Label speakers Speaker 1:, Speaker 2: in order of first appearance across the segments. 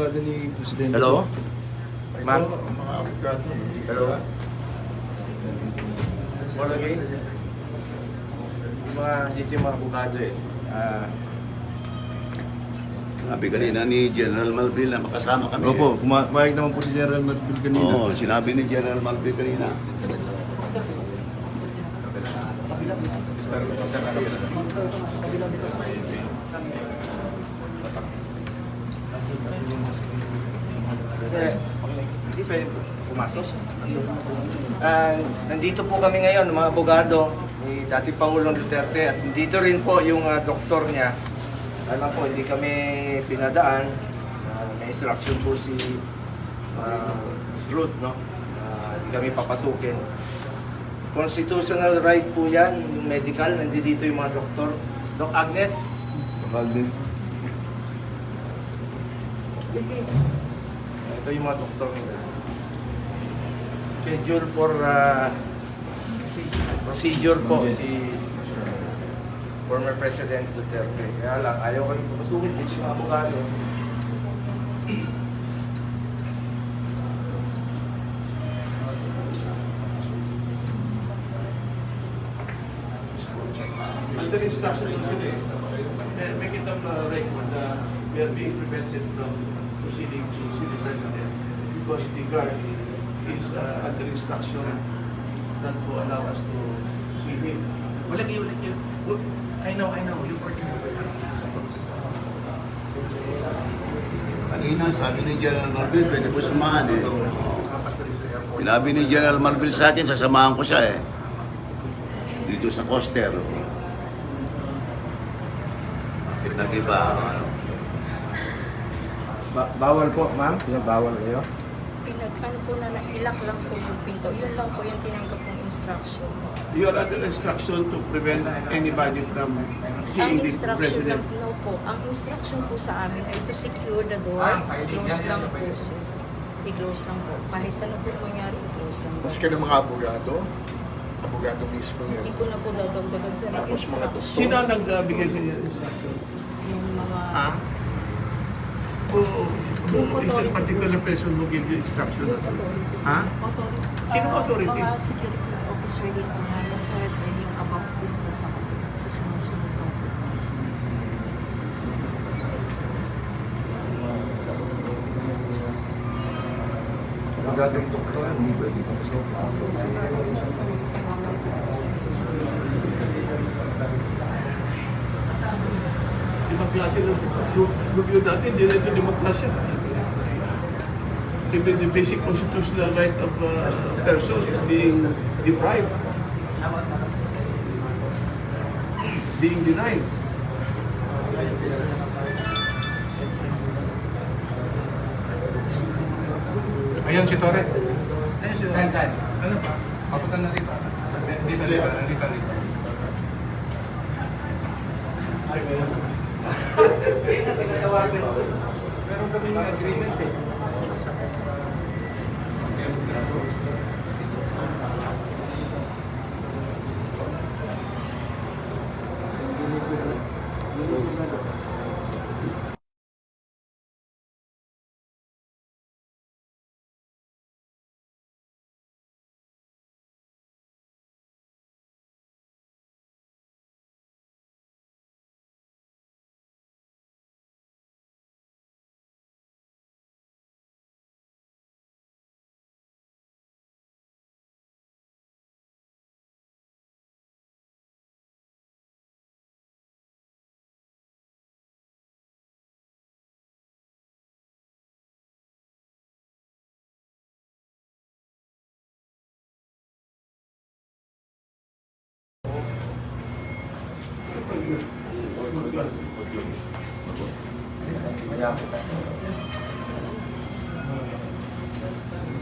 Speaker 1: abogado ni Presidente.
Speaker 2: Hello? Ma'am?
Speaker 1: Ito, ang mga abogado.
Speaker 2: Hello? More again? Dito yung mga abogado eh.
Speaker 3: Sabi kanina ni General Malville na makasama kami.
Speaker 1: Opo, pumayag naman po si General Marbil kanina.
Speaker 3: Oo, sinabi ni General Malville kanina.
Speaker 2: Hindi pwede pumasok. Nandito po kami ngayon, mga abogado ni dating Pangulong Duterte at dito rin po yung doktor niya. Alam po, hindi kami pinadaan. May instruction po si Ruth, no? Hindi kami papasukin. Constitutional right po yan, yung medical, nandito yung mga doktor. Doc Agnes?
Speaker 1: Agnes.
Speaker 2: Ito yung mga doktor nila. Schedule for procedure po si former President Duterte. Kaya lang, ayaw kami papasukin dito yung abogado.
Speaker 4: Under instruction also eh, make it up record that we are being prevented from proceeding to see the President because the guard is under instruction not to allow us to see him.
Speaker 5: Wala kayo. I know. You're working with her.
Speaker 3: Kanina sabi ni General Malville, pwede ko samahan eh. Sinabi ni General Malville sa akin, sasamahan ko siya eh. Dito sa Coster. Bakit nag-iba? Ano?
Speaker 2: Bawal po, ma'am? Bawal kayo?
Speaker 6: Ano po na ilak lang po yung pinto. Yun lang po yung tinanggap ng instruction.
Speaker 4: You are under instruction to prevent anybody from seeing
Speaker 6: Ang
Speaker 4: the
Speaker 6: instruction
Speaker 4: President.
Speaker 6: no po. Ang instruction po sa amin ay to secure the door. Close lang po sir. I-close lang po. Kahit ano po mangyari, i-close lang po.
Speaker 1: Mas ka ng mga abogado. Abogado mismo yun.
Speaker 6: Hindi ko na po dadagdagan sa
Speaker 1: Tapos mga
Speaker 6: instruction.
Speaker 4: Sino ang nagbigay sa inyo ng instruction?
Speaker 6: Yung mga...
Speaker 4: Who is that particular person who gave you instruction?
Speaker 6: Yung authority.
Speaker 4: Ha?
Speaker 6: Authority.
Speaker 4: Sino authority?
Speaker 6: Mga security officer dito na nasa yung above din po sa kanila. Sa sumusunod po.
Speaker 1: Abogado yung doktor, hindi pwede papasok.
Speaker 4: Ibang klase ng review natin, hindi na ito ibang klase. Even the basic constitutional right of a person is being deprived, being denied.
Speaker 5: Ayun si Torre. Ayun si Torre. Saan? Ano ba? Papunta na rito. Dito. Meron kami ng agreement eh.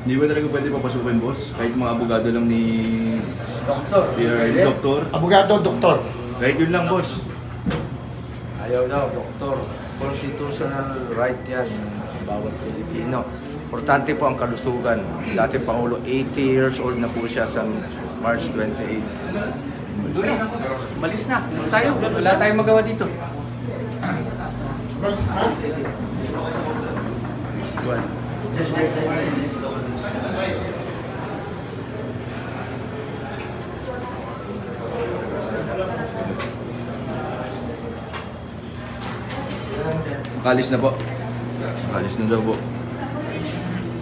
Speaker 1: Hindi ba talaga pwede papasukin, boss? Kahit mga abogado lang ni
Speaker 2: Doktor.
Speaker 1: doktor?
Speaker 4: Abogado, doktor.
Speaker 1: Kahit yun lang, boss.
Speaker 2: Ayaw daw, doktor. Constitutional right yan ng bawat Pilipino. Importante po ang kalusugan. Dati Pangulo, 80 years old na po siya sa March 28.
Speaker 5: Malis na. Malis tayo. Wala tayong magawa dito.
Speaker 2: Juan. Makalis na po. Makalis na daw po.